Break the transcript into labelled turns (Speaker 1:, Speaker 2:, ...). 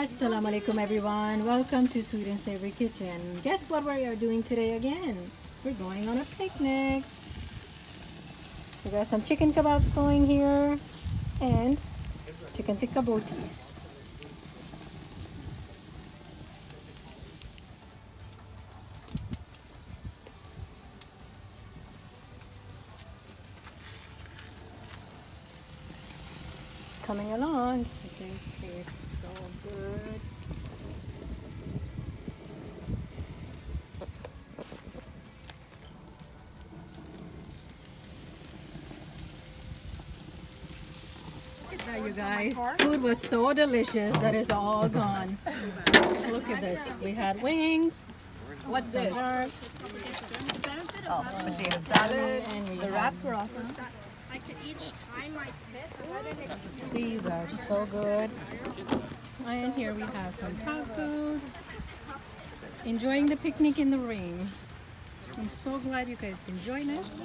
Speaker 1: Assalamu alaikum everyone. Welcome to Sweet and Savory Kitchen. Guess what we are doing today again? We're going on a picnic. We got some chicken kebabs going here and chicken tikka botis. It's coming along. It tastes so good. You guys, food was so delicious that it's all gone. Look at this. We had wings.
Speaker 2: What's this?
Speaker 1: Herbs,
Speaker 2: Oh, potato salad.
Speaker 1: and we
Speaker 2: The
Speaker 1: had-
Speaker 2: wraps were awesome.
Speaker 3: I could each time my pit. I didn't expect
Speaker 1: These are so good. And here we have some tacos. Enjoying the picnic in the rain. I'm so glad you guys can join us.